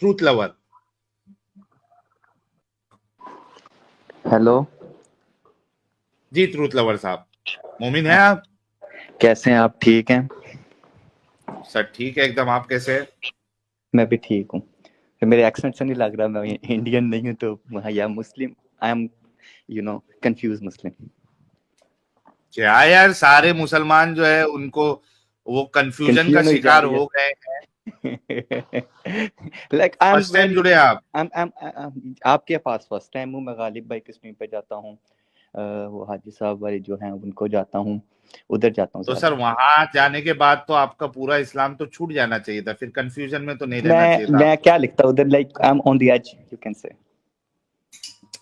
Truth lover. Hello जी truth lover साहब, मोमिन हैं आप? कैसे हैं आप? ठीक हैं? सर ठीक है एकदम, आप कैसे हैं? मैं भी ठीक हूँ। मेरे एक्सेंट से नहीं लग रहा मैं इंडियन नहीं हूँ, तो या मुस्लिम, आई एम कंफ्यूज मुस्लिम। क्या यार, सारे मुसलमान जो है उनको वो कंफ्यूजन का कंफ्यूजन हो जा शिकार रही हो गए हैं। है। Like I M first time very, जुड़े आप? आपके पास फर्स्ट टाइम हूँ। मैं गालिब भाई की स्ट्रीम पे जाता हूँ, वो हाजी साहब वाले जो हैं उनको जाता हूँ, उधर जाता हूँ तो ज्यादा। सर वहां जाने के बाद तो आपका पूरा इस्लाम तो छूट जाना चाहिए था, फिर कंफ्यूजन में तो नहीं रहना चाहिए था मैं आपको। क्या लिखता हूँ उधर? Like I am on the edge, you can say.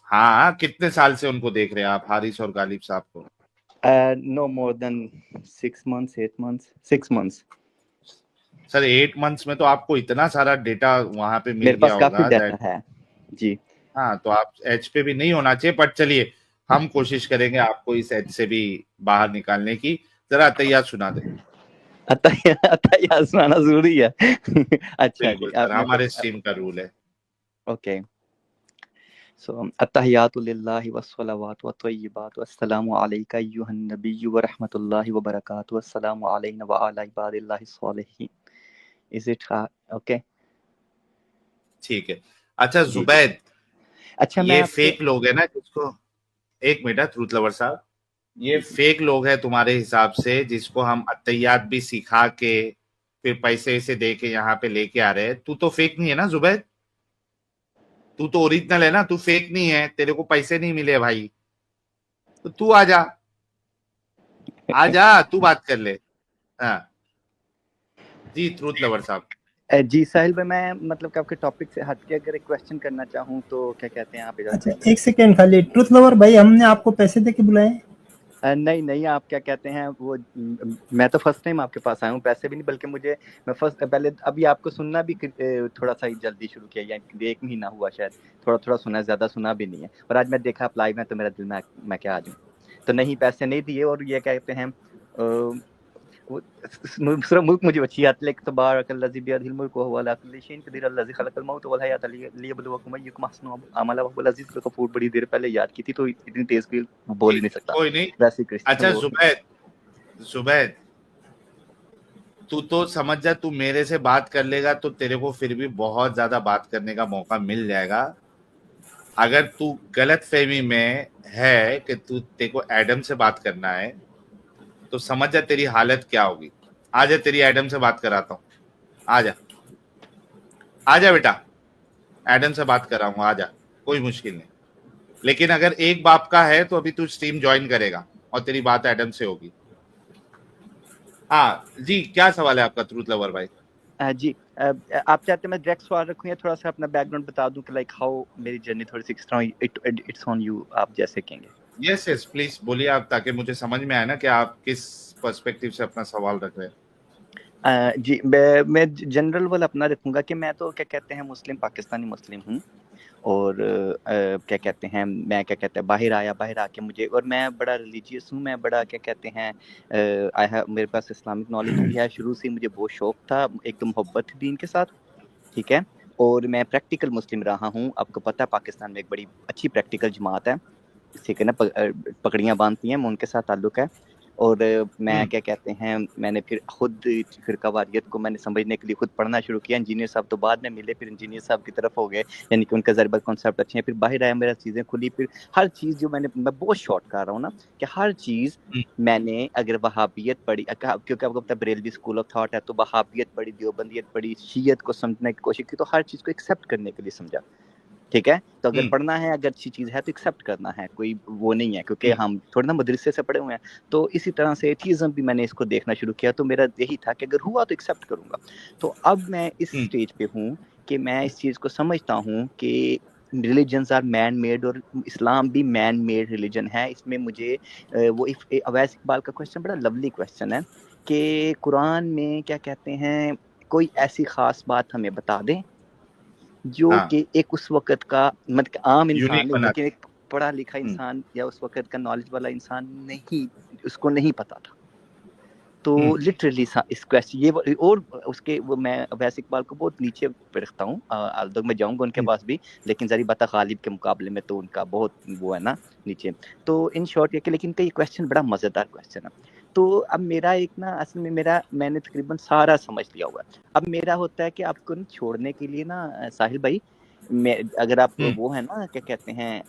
हाँ, कितने साल से उनको देख रहे हैं आप, हारिस और गालिब साहब को? No more than 6 months, 8 months, 6 months। Sir 8 months में तो आपको इतना सारा डेटा वहां पे मिल मेरे गया पास काफी होगा डाटा दैट। है जी। हाँ, तो आप एज पे भी नहीं होना चाहिए, पर चलिए हम कोशिश करेंगे आपको इस एज से भी बाहर निकालने की। जरा अतैयात सुना दे। अतहियात सुनाना जरूरी है। अच्छा जी, बिल्कुल सर, आप हमारे मतलब स्ट्रीम का रूल है। ओके। सो अत्तहियातु लिल्लाहि वस्सलावातु वत्तय्यिबातु अस्सलामु अलैका अय्युहन नबिय्यु व रहमतुल्लाहि व बरकातुहु अस्सलामु अलैना व अला इबादिल्लाहि स्सॉलिहीन। Is it okay? ठीक है। अच्छा जी जी। जुबैद, अच्छा मैं ये आपसे फेक लोग है ना जिसको, एक मिनट है ट्रूथ लवर साहब, ये जी जी। फेक लोग है तुम्हारे हिसाब से जिसको हम अत्तैयात भी सिखा के फिर पैसे वैसे दे के यहाँ पे लेके आ रहे हैं। तू तो फेक नहीं है ना जुबैद? तू तो ओरिजिनल है ना, तू फेक नहीं है, तेरे को पैसे नहीं मिले भाई। तो तू आ जा, आ जा, तू बात कर ले। हाँ जी ट्रूथ लवर साहब। जी साहिल भाई, मैं मतलब कि आपके टॉपिक से हट के अगर एक क्वेश्चन करना चाहूँ तो क्या कहते हैं आप इजाजत अच्छा देंगे? एक सेकेंड खाली, ट्रूथ लवर भाई हमने आपको पैसे दे के बुलाए? नहीं नहीं, आप क्या कहते हैं वो मैं तो फर्स्ट टाइम आपके पास आया हूँ, पैसे भी नहीं, बल्कि मुझे मैं फर्स्ट पहले अभी आपको सुनना भी थोड़ा सा ही जल्दी शुरू किया, या 1 महीना हुआ शायद। थोड़ा थोड़ा सुना है, ज्यादा सुना भी नहीं है। और आज मैं देखा आप लाइव में, तो मेरा दिल में मैं क्या आ जाऊँ। तो नहीं, पैसे नहीं दिए। और ये कहते हैं सूरह मुल्क मुझे अच्छी आती है, लेकिन तबारकल्लज़ी बियदिहिल मुल्कु व हुवा अला कुल्लि शैइन क़दीर अल्लज़ी खलक़ल मौत वल हयात लियब्लुवकुम अय्युकुम अहसनु अमला व हुवल अज़ीज़ुल गफ़ूर। बड़ी देर पहले याद की थी, तो इतनी तेज भी बोल ही ठीक नहीं है, सकता। कोई नहीं। वैसे क्रिश्चियन अच्छा वो जुबैद, जुबैद तू तो समझ जा, तू मेरे से बात कर लेगा तो तेरे को फिर भी बहुत ज्यादा बात करने का मौका मिल जाएगा। अगर तू गलत फहमी में है कि तू तेरे को एडम से बात करना है, तो समझ जा तेरी हालत क्या होगी। आजा तेरी एडम से बात कराता हूँ, आजा, आजा बेटा, एडम से बात कर रहा हूँ, आजा, कोई मुश्किल नहीं। लेकिन अगर एक बाप का है तो अभी तू स्ट्रीम ज्वाइन करेगा और तेरी बात एडम से होगी। हाँ जी, क्या सवाल है आपका ट्रूथ लवर भाई? जी आप चाहते हैं मैं डायरेक्ट सवाल रखूं या थोड़ा सा अपना बैकग्राउंड बता दूं कि लाइक हाउ मेरी जर्नी थोड़ी सी किस तरह? इट्स ऑन यू, आप जैसे कहेंगे। यस यस प्लीज बोलिए आप, ताकि मुझे समझ में आए ना कि आप किस पर्सपेक्टिव से अपना सवाल रख रहे हैं। जी मैं जनरल वाला अपना रखूंगा कि मैं तो क्या कहते हैं मुस्लिम, पाकिस्तानी मुस्लिम हूँ। और क्या कहते हैं, मैं क्या कहते हैं बाहर आके मुझे, और मैं बड़ा रिलीजियस हूँ, मैं बड़ा क्या कहते हैं मेरे पास इस्लामिक नॉलेज भी है। शुरू से मुझे बहुत शौक था, एक तो मोहब्बत थी दीन के साथ, ठीक है। और मैं प्रैक्टिकल मुस्लिम रहा हूँ। आपको पता है पाकिस्तान में एक बड़ी अच्छी प्रैक्टिकल जमात है, ठीक है ना, पकड़ियाँ बांधती हैं, मैं उनके साथ ताल्लुक़ है। और मैं क्या कहते हैं, मैंने फिर खुद फिरकावारियत को मैंने समझने के लिए खुद पढ़ना शुरू किया। इंजीनियर साहब तो बाद में मिले, फिर इंजीनियर साहब की तरफ हो गए, यानी कि उनका ज़रबत कॉन्सेप्ट अच्छे हैं। फिर बाहर आया, मेरा चीज़ें खुली, फिर हर चीज़ जो मैं बहुत शॉर्ट कर रहा हूँ ना, कि हर चीज़ मैंने अगर वहाबियत पढ़ी, क्योंकि आपको पता है बरेलवी स्कूल ऑफ थॉट है, तो वहाबियत पढ़ी, देवबंदियत पढ़ी, शियत को समझने की कोशिश की, तो हर चीज़ को एक्सेप्ट करने के लिए समझा, ठीक है। तो अगर पढ़ना है, अगर अच्छी चीज़ है तो एक्सेप्ट करना है, कोई वो नहीं है, क्योंकि हम थोड़ा ना मदरसे से पढ़े हुए हैं। तो इसी तरह से एथीज़म भी मैंने इसको देखना शुरू किया, तो मेरा यही था कि अगर हुआ तो एक्सेप्ट करूँगा। तो अब मैं इस स्टेज पे हूँ कि मैं इस चीज़ को समझता हूँ कि रिलीजन्स आर मैन मेड, और इस्लाम भी मैन मेड रिलीजन है। इसमें मुझे वो अवैस इकबाल का क्वेश्चन बड़ा लवली क्वेश्चन है कि कुरान में क्या कहते हैं, कोई ऐसी ख़ास बात हमें बता दें जो कि एक उस वक़्त का मतलब आम इंसान यूनिक नहीं, बना लेकिन एक पढ़ा लिखा इंसान या उस वक़्त का नॉलेज वाला इंसान नहीं, उसको नहीं पता था। تو لٹرلی اس کویسچن یہ اور اس کے وہ میں ویس اقبال کو بہت نیچے پہ رکھتا ہوں، آلدو میں جاؤں گا ان کے پاس بھی، لیکن ذری بتا غالب کے مقابلے میں تو ان کا بہت وہ ہے نا نیچے. تو ان شارٹ یہ کہ لیکن کا یہ کویسچن بڑا مزیدار کویسچن ہے. تو اب میرا ایک نا اصل میں میں نے تقریباً سارا سمجھ لیا ہوا ہے. اب میرا ہوتا ہے کہ آپ کو چھوڑنے کے لیے نا ساحل بھائی، اگر آپ وہ ہے نا کیا کہتے ہیں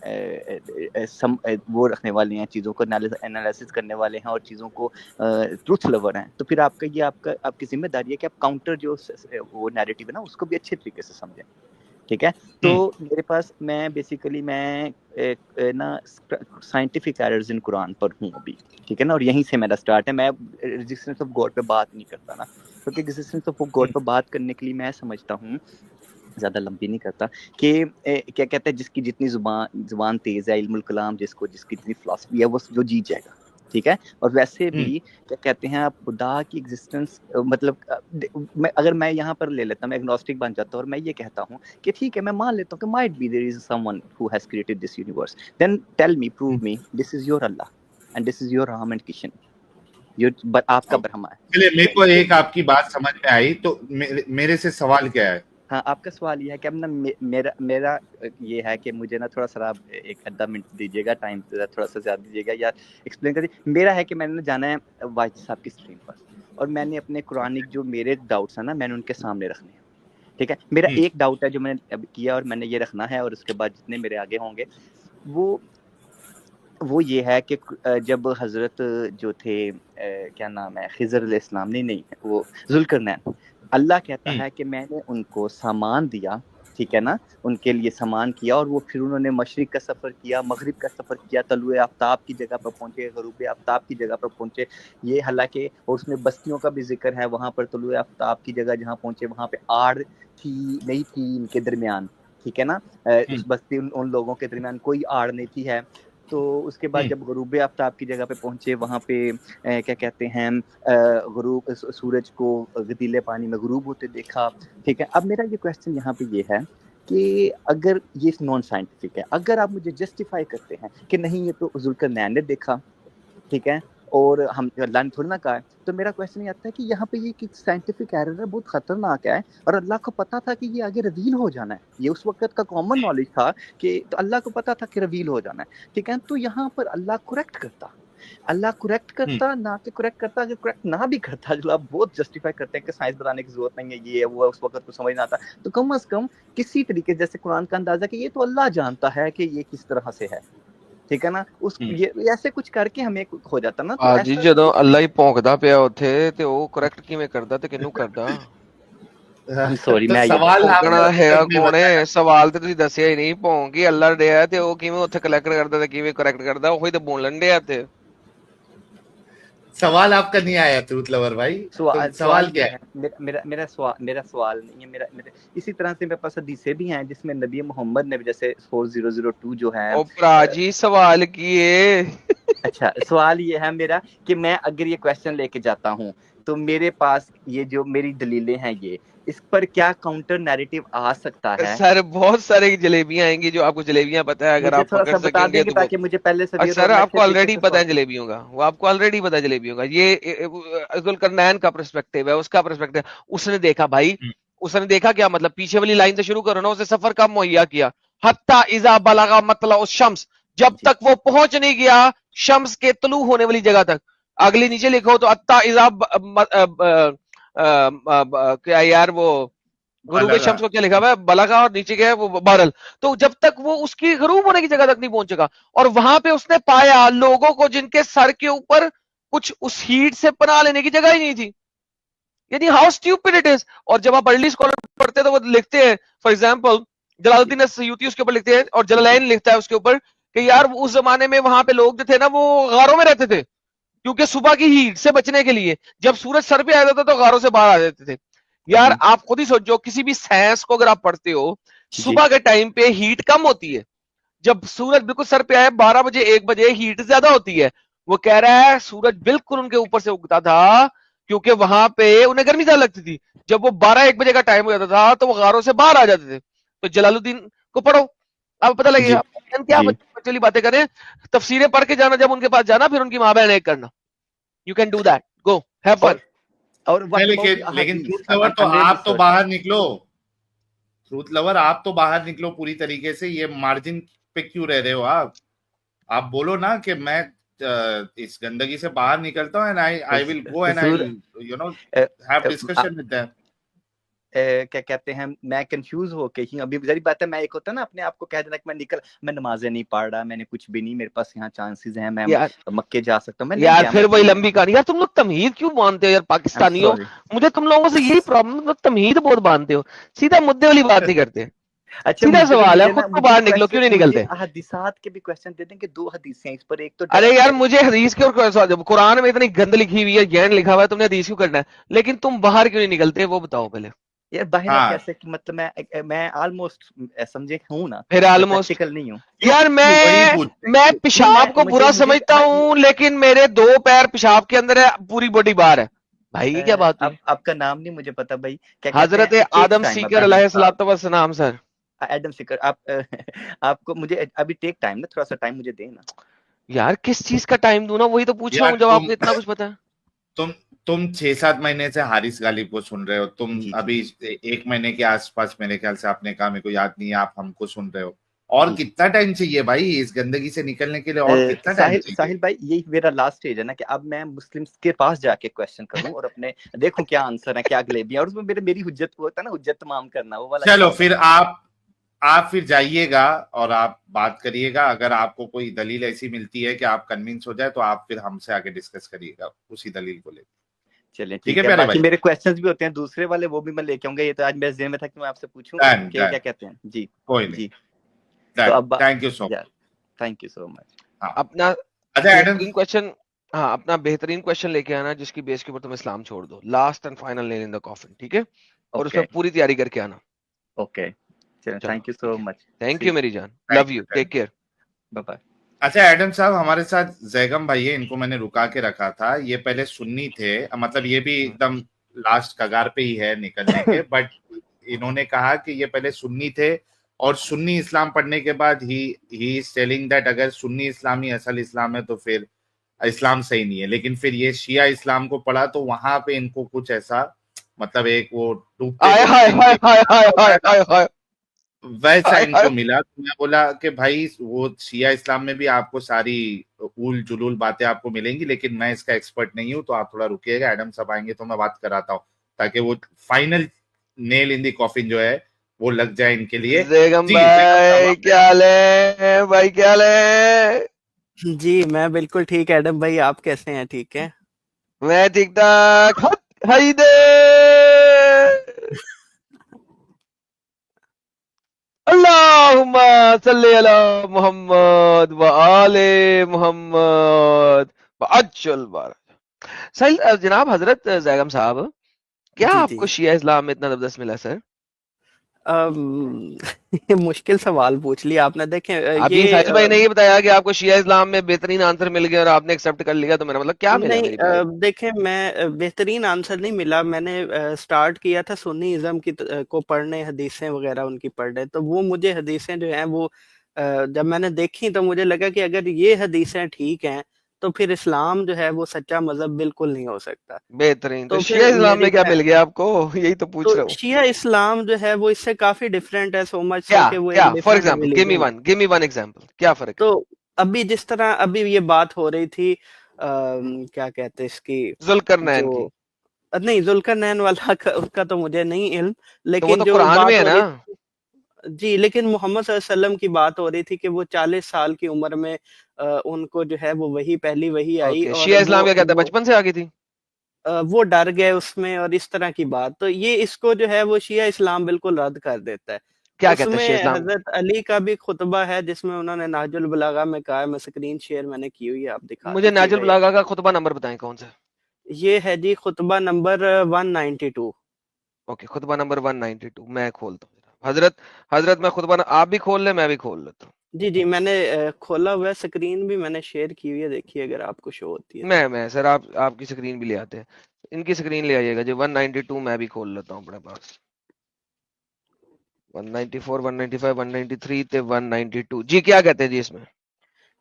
وہ رکھنے والے ہیں چیزوں کو انالیسس کرنے والے ہیں اور چیزوں کو ٹروتھ لور ہیں، تو پھر آپ کا یہ آپ کی ذمہ داری ہے کہ آپ کاؤنٹر جو وہ نیریٹو ہے نا اس کو بھی اچھے طریقے سے سمجھیں. ٹھیک ہے. تو میرے پاس میں بیسیکلی میں نا سائنٹیفک ایررز ان قرآن پر ہوں ابھی. ٹھیک ہے نا، اور یہیں سے میرا سٹارٹ ہے. میں ایگزسٹنس آف گاڈ پہ بات نہیں کرتا نا، کیونکہ ایگزسٹنس آف گاڈ پہ بات کرنے کے لیے میں سمجھتا ہوں، زیادہ لمبی نہیں کرتا، کہ کیا کہتے ہیں جس کی جتنی زبان تیز ہے، علم الکلام جس کی جتنی فلسفی ہے وہ جو جیت جائے گا. ٹھیک ہے. اور ویسے بھی کیا کہتے ہیں آپ خدا کی ایگزسٹنس، مطلب اگر میں یہاں پر لے لیتا ہوں، میں ایگنوسٹک بن جاتا ہوں اور میں یہ کہتا ہوں کہ ٹھیک ہے میں مان لیتا ہوں کہ might be there is someone who has created this universe, then tell me, prove me this is your Allah and this is your Ram and Krishan, آپ کا برہما ہے. چلیے میرے کو ایک آپ کی بات سمجھ میں آئی، تو میرے سے سوال کیا ہے؟ ہاں آپ کا سوال یہ ہے کہ اب نا میرا یہ ہے کہ مجھے نا تھوڑا سا آپ ایک آدھا منٹ دیجیے گا، ٹائم تھوڑا سا زیادہ دیجیے گا یا ایکسپلین کر دیجیے. میرا ہے کہ میں نے جانا ہے واجد صاحب کی اسٹریم پر، اور میں نے اپنے قرآنک جو میرے ڈاؤٹس ہیں نا میں نے ان کے سامنے رکھنے ہیں. ٹھیک ہے. میرا ایک ڈاؤٹ ہے جو میں نے اب کیا اور میں نے یہ رکھنا ہے، اور اس کے بعد جتنے میرے آگے ہوں گے وہ یہ ہے کہ جب حضرت جو تھے کیا نام ہے خضر علیہ السلام، نہیں وہ ذوالقرنین، اللہ کہتا ہے کہ میں نے ان کو سامان دیا، ٹھیک ہے نا، ان کے لیے سامان کیا، اور وہ پھر انہوں نے مشرق کا سفر کیا، مغرب کا سفر کیا، طلوع آفتاب کی جگہ پر پہنچے، غروب آفتاب کی جگہ پر پہنچے. یہ حالانکہ اور اس میں بستیوں کا بھی ذکر ہے، وہاں پر طلوع آفتاب کی جگہ جہاں پہنچے وہاں پہ آڑ تھی نہیں تھی ان کے درمیان. ٹھیک ہے نا، اس بستی ان لوگوں کے درمیان کوئی آڑ نہیں تھی ہے. تو اس کے بعد جب غروب آفتاب کی جگہ پہ پہنچے وہاں پہ کیا کہتے ہیں غروب سورج کو غدیلے پانی میں غروب ہوتے دیکھا. ٹھیک ہے. اب میرا یہ کویسچن یہاں پہ یہ ہے کہ اگر یہ نان سائنٹیفک ہے، اگر آپ مجھے جسٹیفائی کرتے ہیں کہ نہیں یہ تو ذوالقرنین نے دیکھا، ٹھیک ہے، اور ہم اللہ نے تھوڑی نہ کہا ہے، تو میرا کویسچن یہ آتا ہے کہ یہاں پہ یہ سائنٹیفک ایرر ہے، بہت خطرناک ہے، اور اللہ کو پتا تھا کہ یہ آگے ریویل ہو جانا ہے. یہ اس وقت کا کامن نالج تھا کہ تو اللہ کو پتا تھا کہ ریویل ہو جانا ہے. ٹھیک ہے. تو یہاں پر اللہ کریکٹ کرتا نہ کہ کریکٹ کرتا، اگر کریکٹ نہ بھی کرتا، جو آپ بہت جسٹیفائی کرتے ہیں کہ سائنس بتانے کی ضرورت نہیں ہے، یہ ہے وہ اس وقت کو سمجھ نہ آتا، تو کم از کم کسی طریقے جیسے قرآن کا اندازہ کہ یہ تو اللہ جانتا ہے کہ یہ کس طرح سے ہے. ٹھیک ہے نا، یہ ایسے کچھ کر کے ہمیں ہو جاتا نا. تو جی جدوں اللہ ہی پونکدا پیا اوتھے تے او کریکٹ کیویں کردا تے کینوں کردا؟ سوری میں سوال کونے سوال تے تسی دسیا ہی نہیں، پونک ہی اللہ ڈیا تے او کیویں اوتھے کلیکٹ کردا تے کیویں کریکٹ کردا؟ اوہی تے بولن ڈیا تے. سوال آپ کا نہیں آیا ٹروتھ لور بھائی، سوال کیا ہے؟ میرا سوال نہیں ہے، میرا اسی طرح سے میرے پاس حدیثیں بھی ہیں جس میں نبی محمد نے جیسے 4002 جو ہے او پرا جی سوال کیے. اچھا سوال یہ ہے میرا کہ میں اگر یہ کویسچن لے کے جاتا ہوں تو میرے پاس یہ جو میری دلیلیں ہیں یہ اس پر کیا کاؤنٹر نیریٹو آ سکتا ہے؟ سر بہت سارے جلیبیاں آئیں گی جو آپ کو جلیبیاں پتہ ہے، اگر آپ پکڑ سکیں گے تو تاکہ مجھے پہلے سے سر آپ کو آلریڈی پتہ ہے جلیبیوں کا، وہ آپ کو آلریڈی پتہ ہے جلیبیوں کا. یہ ذوالقرنین کا پرسپیکٹیو ہے، اس کا پرسپیکٹیو. اس نے دیکھا بھائی، اس نے دیکھا کیا مطلب، پیچھے والی لائن سے شروع کرو نا، اسے سفر کب مہیا کیا؟ حتی اذا بلغ مطلع الشمس، جب تک وہ پہنچ نہیں گیا شمس کے طلوع ہونے والی جگہ تک. اگلی نیچے لکھو تو حتی اذا کیا یار وہ غروب شمس کو کیا لکھا ہوا ہے؟ بلغا، اور نیچے کیا ہے وہ بہرحال. تو جب تک وہ اس کی غروب ہونے کی جگہ تک نہیں پہنچے گا، اور وہاں پہ اس نے پایا لوگوں کو جن کے سر کے اوپر کچھ اس ہیٹ سے پناہ لینے کی جگہ ہی نہیں تھی. یعنی ہاؤ اسٹیوپڈ اٹ از. اور جب آپ ارلی اسکالر پڑھتے ہیں تو وہ لکھتے ہیں، فار ایگزامپل جلال الدین السیوطی اس کے اوپر لکھتے ہیں، اور جلالین لکھتا ہے اس کے اوپر کہ یار اس زمانے میں وہاں پہ لوگ جو تھے نا وہ غاروں میں رہتے تھے، کیونکہ صبح کی ہیٹ سے بچنے کے لیے جب سورج سر پہ آ جاتا تو غاروں سے باہر آ جاتے تھے. یار آپ خود ہی سوچو، کسی بھی سائنس کو اگر آپ پڑھتے ہو، صبح کے ٹائم پہ ہیٹ کم ہوتی ہے، جب سورج بالکل سر پہ آئے 12 بجے 1 بجے ہیٹ زیادہ ہوتی ہے. وہ کہہ رہا ہے سورج بالکل ان کے اوپر سے اگتا تھا کیونکہ وہاں پہ انہیں گرمی زیادہ لگتی تھی. جب وہ 12-1 بجے کا ٹائم ہو جاتا تھا تو وہ غاروں سے باہر آ جاتے تھے. تو جلال الدین کو پڑھو، آپ پتہ لگے گا کیا بچوں باتیں کریں. تفسیریں پڑھ کے جانا، جب ان کے پاس جانا پھر ان کی ماں بہن ایک کرنا. You can do that. go have fun. और what about the लेकिन ahadith? ट्रूथ लवर तो I'm really आप तो sorry. बाहर निकलो, ट्रूथ लवर आप तो बाहर निकलो पूरी तरीके से, ये मार्जिन पे क्यों रह रहे हो आप बोलो ना कि मैं इस गंदगी से बाहर निकलता हूँ and I will go and I will you know have discussion with them. क्या कहते हैं, मैं कंफ्यूज हो के ही अभी, जरी बात है, मैं एक होता है ना अपने आप को कह देना कि मैं नमाजें नहीं पढ़ रहा, मैंने कुछ भी नहीं, मेरे पास यहाँ चांसेस हैं, मैं मक्के जा सकता हूँ, मैं यार फिर वही लंबी कहानी। यार तुम लोग तमहीद क्यों मानते हो यार पाकिस्तानियों? मुझे तुम लोगों से यही प्रॉब्लम, तुम लोग तमहीद बहुत बांधते हो, सीधा मुद्दे वाली बात नहीं करते। अच्छा, सीधा सवाल है, खुद को बाहर निकलो, क्यों नहीं निकलते? हदीसात के भी क्वेश्चन दे दें कि 2 हदीसें इस पर, एक तो अरे यार मुझे हदीस के और कुरान में इतनी गंद लिखी हुई है, जैन लिखा हुआ है, तुमने हदीस क्यों करना है? लेकिन तुम बाहर क्यों नहीं निकलते वो बताओ पहले। यार बाहर कैसे कि मतलब मैं ऑलमोस्ट समझे हूँ ना, फिर ऑलमोस्ट प्रैक्टिकल नहीं हूँ यार। मैं पेशाब को बुरा समझता हूँ, लेकिन मेरे 2 पैर पेशाब के अंदर है, पूरी बॉडी बाहर है। भाई ये क्या बात है? आपका नाम नहीं मुझे पता भाई, हजरत आदम सीकर अलैहिस्सलातु वस्सलाम। सर एडम सीकर, आपको मुझे अभी टेक टाइम ना, थोड़ा सा टाइम मुझे देना यार। किस चीज का टाइम दूं ना, वही तो पूछ रहा हूँ, जब आपको इतना कुछ पता है। तुम 6-7 महीने से हारिस गालिब को सुन रहे हो, तुम अभी 1 महीने के आसपास मेरे ख्याल से आपने कहा, मेरे को याद नहीं है, आप हमको सुन रहे हो। और कितना टाइम चाहिए भाई इस गंदगी से निकलने के लिए? और कितना टाइम चाहिए? साहिल भाई, यही मेरा लास्ट स्टेज है ना कि अब मैं मुस्लिम्स के पास जाके क्वेश्चन करूं और अपने देखूं क्या आंसर है, क्या गलेबियां, और उसमें मेरी हुज्जत होता है ना, हुज्जत तमाम करना, वो वाला। चलो फिर आप फिर जाइएगा और आप बात करिएगा, अगर आपको कोई दलील ऐसी मिलती है कि आप कन्विंस हो जाए तो आप फिर हमसे आगे डिस्कस करिएगा उसी दलील को लेकर। चलिए ठीक है। बाकी मेरे क्वेश्चंस भी होते हैं दूसरे वाले, वो भी मैं लेके आऊंगा। ये तो आज मेरे ज़हन में था कि मैं आपसे पूछूं क्या कहते हैं जी। कोई नहीं, तो अब thank you so much, thank you so much. अपना बेहतरीन क्वेश्चन, हाँ अपना बेहतरीन क्वेश्चन लेके आना जिसकी बेस के ऊपर तुम इस्लाम छोड़ दो, last and final nail in the coffin, ठीक है? और उसमें पूरी तैयारी करके आना। ओके, चलो, thank you so much. Thank you मेरी जान, love you, take care, bye bye. अच्छा एडम साहब, हमारे साथ जैगम भाई है, इनको मैंने रुका के रखा था। ये पहले सुन्नी थे, मतलब ये भी एकदम लास्ट कगार पे ही है निकलने के, बट इन्होंने कहा कि ये पहले सुन्नी थे और सुन्नी इस्लाम पढ़ने के बाद ही इज टेलिंग दैट अगर सुन्नी इस्लाम ही असल इस्लाम है तो फिर इस्लाम सही नहीं है। लेकिन फिर ये शिया इस्लाम को पढ़ा तो वहां पे इनको कुछ ऐसा, मतलब एक वो वैसा इनको मिला। तो मैं बोला कि भाई वो शिया इस्लाम में भी आपको सारी उल जुलूल बातें आपको मिलेंगी, लेकिन मैं इसका एक्सपर्ट नहीं हूं, तो आप थोड़ा रुकिएगा, एडम साहब आएंगे तो मैं बात कराता हूँ, ताकि वो final nail in the coffin जो है वो लग जाए इनके लिए। भाई क्या ले, भाई क्या ले? जी मैं बिल्कुल ठीक, एडम भाई आप कैसे हैं? ठीक है, मैं ठीक ठाक। हाइदे अल्लाहुम्मा सल्ली अला मुहम्मद व आले मुहम्मद व अज्जल बारक। सही जनाब हजरत जैगम साहब, क्या आपको शिया इस्लाम में इतना जबरदस्त मिला सर? मुश्किल सवाल पूछ लिया आपने। देखें अभी साहिल भाई ने ये बताया कि आपको शिया इस्लाम में बेहतरीन आंसर मिल गया और आपने एक्सेप्ट कर लिया, तो मेरा मतलब क्या मिला? नहीं देखें, मैं बेहतरीन आंसर नहीं मिला। मैंने स्टार्ट किया था सुन्नी इज़्म की को पढ़ने, हदीसें वगैरह उनकी पढ़ने, तो वो मुझे हदीसें जो हैं वो जब मैंने देखी तो मुझे लगा कि अगर ये हदीसें ठीक हैं तो फिर इस्लाम जो है वो सच्चा मजहब बिल्कुल नहीं हो सकता। बेहतरीन। तो शिया इस्लाम में क्या मिल गया आपको, यही तो पूछ रहा हूँ। शिया इस्लाम जो है वो इससे काफी डिफरेंट है, सो मच कि वो for example give me one example, क्या फर्क है? तो अभी जिस तरह अभी ये बात हो रही थी क्या कहते हैं इसकी, जुल्करनैन की, नहीं जुल्करनैन वाला उसका तो मुझे नहीं इल्म, लेकिन तो जो कुरान में है ना जी, लेकिन मोहम्मद सल्लल्लाहु अलैहि वसल्लम की बात हो रही थी कि वो 40 साल की उम्र में उनको जो है वो पहली वही आई। और शिया इस्लाम क्या कहता है, बचपन से आ गई थी, वो डर गए उसमें और इस तरह की बात। तो ये इसको जो है वो शिया इस्लाम बिल्कुल रद्द कर देता है। क्या कहते हैं शिया इस्लाम? हजरत अली का भी खुतबा है जिसमें उन्होंने नाजुल बलागा में कहा है, मैं स्क्रीन शेयर मैंने की हुई है, आप दिखा मुझे नाजुल बलागा का खुतबा नंबर बताएं कौन सा? ये है जी खुतबा नंबर 192। ओके, खुतबा नंबर 192 मैं खोलता हूँ। हजरत मैं खुतबा, आप भी खोल ले, मैं भी खोल लेता हूँ। जी मैंने खोला हुआ है, स्क्रीन भी मैंने शेयर की हुई है, देखिए अगर आपको शो होती है। मैं सर आपकी स्क्रीन भी ले आते हैं, इनकी स्क्रीन ले आइएगा जी। 192 मैं भी खोल लेता हूँ अपने पास। 194 195 193 ते 192 जी, क्या कहते हैं जी इसमें?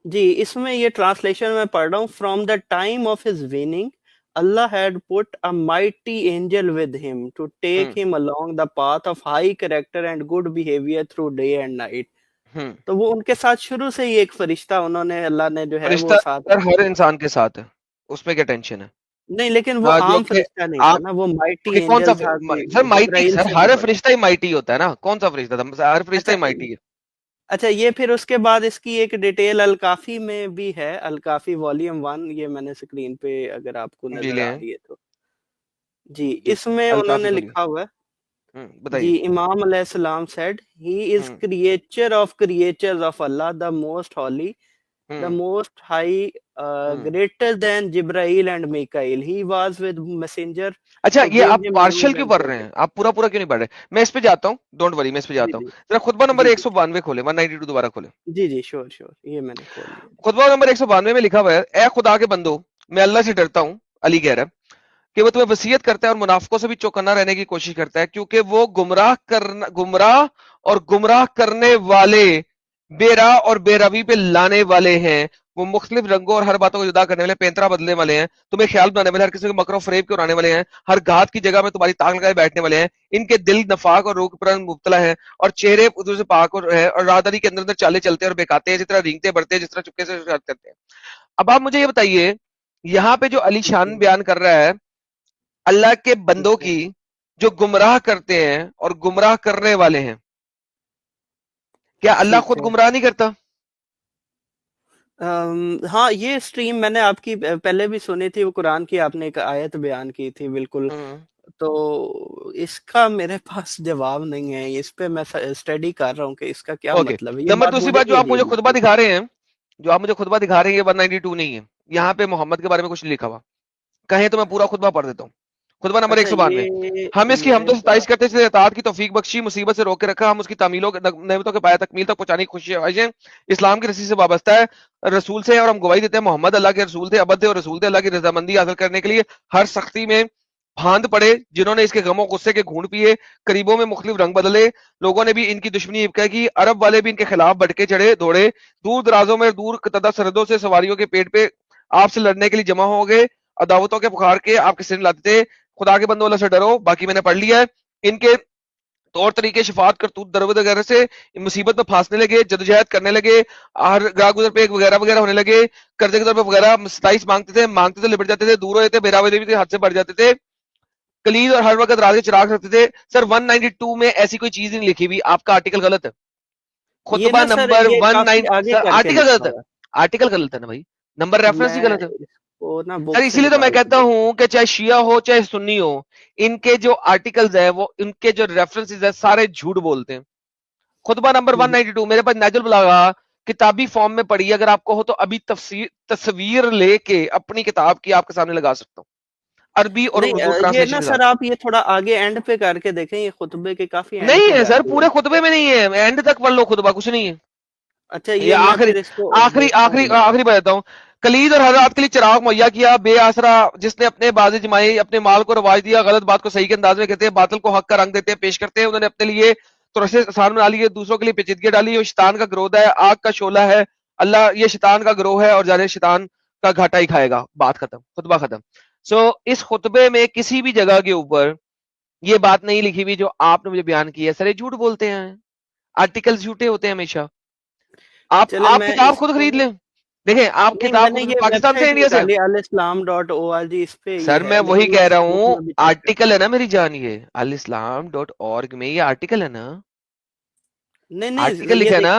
जी इसमें ये ट्रांसलेशन मैं पढ़ रहा हूँ। From the time of his winning Allah had put a mighty angel with him to take him along the path of high character and good behavior through day and night. तो वो उनके साथ शुरू से ही एक फरिश्ता उन्होंने अल्लाह ने जो है वो फरिश्ता साथ सर हर इंसान के साथ है, उसमें क्या टेंशन है? नहीं, लेकिन वो जो आम कि फरिश्ता नहीं था आप ना, वो माइटी कि कौन सा एंजल था कि सर माइटी, जिब्राइल सर से हर भी बड़ा। फरिश्ता ही माइटी होता है ना, कौन सा फरिश्ता था? हर फरिश्ता ही अच्छा माइटी है। अच्छा, ये फिर उसके बाद इसकी एक डिटेल अल-काफ़ी में भी है, अल-काफ़ी वॉल्यूम 1, ये मैंने स्क्रीन पे अगर आपको जी नजर ले आ आए। रही है तो जी, जी इसमें अल-काफ़ी उन्होंने खोलिए। लिखा हुआ है जी, बताइए। इमाम अलैहिस्सलाम said he is creature of creatures of Allah, the most holy, the most high, greater than Jibrail and Mikael. He was with messenger अच्छा to ये bring आप him पार्शियल news क्यों and पढ़ रहे protect. हैं? आप पूरा पूरा क्यों नहीं पढ़ रहे? मैं इस पे जाता हूँ, डोंट वरी, मैं इस पे जी जाता हूँ। जी जरा खुतबा नंबर जी 192 खोले, 192 दोबारा खोले। जी जी, श्योर श्योर, ये मैंने खोल लिया। खुतबा नंबर 192 में लिखा हुआ है, ए खुदा के बंदो, मैं अल्लाह से डरता हूँ, अली कह रहा है कि वो तुम्हें वसीयत करता है और मुनाफिकों से भी चौकन्ना रहने की कोशिश करता है, क्योंकि वो गुमराह और गुमराह करने वाले, बेराह और बेरवी पे लाने वाले हैं। वो मुख्तलिफ रंगों और हर बातों को जुदा करने वाले, पैंतरा बदलने वाले हैं, तुम्हें ख्याल बनाने वाले, हर किसी को मकरो फरेब के उड़ाने वाले हैं, हर घात की जगह में तुम्हारी ताक लगाए बैठने वाले हैं। इनके दिल नफाक और रोग पर मुब्तला है और चेहरे उधर से पाक और राहदारी के अंदर अंदर चाले चलते हैं और बेकाते हैं, जिस तरह रींगते बढ़ते हैं, जिस तरह चुपके से शरारत करते हैं। अब आप मुझे ये बताइए, यहाँ पे जो अली शान बयान कर रहा है अल्लाह के बंदों की जो गुमराह करते हैं और गुमराह करने वाले हैं, क्या अल्लाह खुद गुमराह नहीं करता? हाँ, ये स्ट्रीम मैंने आपकी पहले भी सुनी थी, वो कुरान की आपने एक आयत बयान की थी बिल्कुल, तो इसका मेरे पास जवाब नहीं है, इस पे मैं स्टडी कर रहा हूँ कि इसका क्या मतलब है। नंबर दूसरी बात, जो आप मुझे खुतबा दिखा रहे हैं, जो आप मुझे खुतबा दिखा रहे हैं, ये 192 नहीं है, यहाँ पे मोहम्मद के बारे में कुछ नहीं लिखा हुआ। कहें तो मैं पूरा खुतबा पढ़ देता हूँ। खुतबा नंबर 192, हम इसकी हमदो सताइश करते हैं, इताअत की तौफीक बख्शी, मुसीबत से रोक के रखा, हम उसकी तामीलों नेमतों के पाया तकमील तक पहुंचाने की ख्वाहिशें इस्लाम की रस्सी से वाबस्ता है, रसूल से, और हम गवाही देते हैं मोहम्मद अल्लाह के रसूल थे, अबद थे और रसूल थे, अल्लाह की रजामंदी हासिल करने के लिए हर सख्ती में फांद पड़े, जिन्होंने इसके गमों गुस्से के घूंट पिए, करीबों में मुख्तलिफ रंग बदले, लोगों ने भी इनकी दुश्मनी इब्का की, अरब वाले भी इनके खिलाफ भटके चढ़े दौड़े, दूर दराजों में दूर तदा सरहदों से सवारियों के पेट पे आपसे लड़ने के लिए जमा हो गए, अदावतों के बुखार के आपके सिर लाते थे। खुदा के बंदो अल्लाह से डरो, बाकी मैंने पढ़ लिया है। इनके तौर तरीके, शफात, करतूत, दरवद वगैरह से मुसीबत में फांसने लगे, जदोजहद करने लगे, हर ग्राह गुजर पे वगैरह वगैरह होने लगे, कर्जे के तौर पर वगैरह सताइश मांगते थे लिपट जाते थे, दूर होते थे, बेरावे थे, हद से बढ़ जाते थे, कलीद और हर वक्त रात के चिराग रखते थे। सर 192 में ऐसी कोई चीज नहीं लिखी हुई, आपका आर्टिकल गलत है। खुतबा नंबर 19 आर्टिकल गलत है, आर्टिकल गलत है ना भाई, नंबर रेफरेंस ही गलत है सर। इसीलिए तो मैं कहता हूं कि चाहे शिया हो चाहे सुन्नी हो, इनके जो आर्टिकल्स है, वो इनके जो रेफरेंसेस है, सारे झूठ बोलते हैं। खुतबा नंबर 192 मेरे पास नाजुल बलागा किताबी फॉर्म में पड़ी, अगर आपको हो तो अभी तस्वीर लेके अपनी किताब की आपके सामने लगा सकता हूँ, अरबी और उर्दू ये ना ट्रांसलेशन। सर आप ये थोड़ा आगे एंड पे करके देखें, ये खुतबे के काफी नहीं है सर, पूरे खुतबे में नहीं है, एंड तक पढ़ लो खुतबा, कुछ नहीं है। अच्छा ये आखिरी बताता हूँ। कलीद और हजरात के लिए चिराग मुहैया किया, बेआसरा जिसने अपने बाजी जमाई, अपने माल को रवाज दिया, गलत बात को सही के अंदाज में कहते हैं, बातिल को हक का रंग देते हैं, पेश करते हैं, उन्होंने अपने लिए तुरसे आसान बना लिए, दूसरों के लिए पेचीदगी डाली, और शैतान का ग्रोह है, आग का शोला है, अल्लाह ये शैतान का ग्रोह है और जाने शैतान का घाटा ही खाएगा। बात खत्म, खुतबा खत्म। सो इस खुतबे में किसी भी जगह के ऊपर ये बात नहीं लिखी हुई जो आपने मुझे बयान की है। सर ये झूठ बोलते हैं, आर्टिकल झूठे होते हैं हमेशा। आप किताब खुद खरीद लें, देखें आप किताब पाकिस्तान से इंडिया से alislam.org, इस पे सर मैं वही कह रहा हूँ, आर्टिकल है ना मेरी जान, ये alislam.org में ये आर्टिकल है ना, नहीं आर्टिकल लिखा है ना,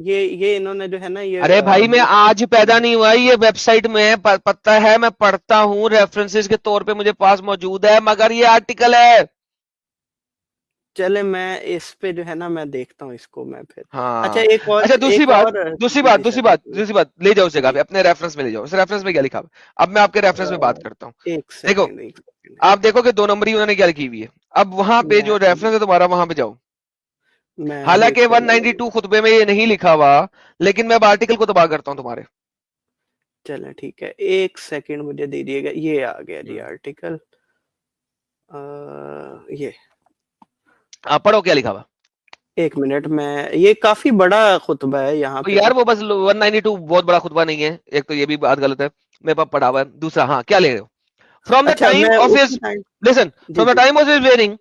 ये इन्होंने जो है ना, ये अरे भाई मैं आज पैदा नहीं हुआ, ये वेबसाइट में पता है, मैं पढ़ता हूँ, रेफरेंसेस के तौर पे मुझे पास मौजूद है, मगर ये आर्टिकल है। चले मैं इस पे जो है ना मैं देखता हूँ इसको मैं फिर। हाँ अच्छा एक और, अच्छा दूसरी बात ले जाओ उस जगह पे, अपने रेफरेंस में ले जाओ। उस रेफरेंस में क्या लिखा है? अब मैं आपके रेफरेंस में बात करता हूँ। देखो आप देखो कि 2 नंबरी उन्होंने क्या लिखी हुई है। अब वहां पे जो रेफरेंस है तुम्हारा, वहां पे जाओ। हालांकि 192 खुतबे में ये नहीं लिखा हुआ, लेकिन मैं अब आर्टिकल को तबाह करता हूँ तुम्हारे। चले ठीक है, एक सेकंड मुझे दीजिएगा, ये आ गया जी आर्टिकल, ये आप पढ़ो क्या लिखा हुआ। एक मिनट में, ये काफी बड़ा खुतबा है यहाँ पे यार, वो बस 192 बहुत बड़ा खुतबा नहीं है, एक तो ये भी बात गलत है, मेरे पास पढ़ा हुआ है। दूसरा, हाँ क्या ले रहे हो? From the अच्छा, time मैं of उसी his, time listen, जी from the जी time of his wearing,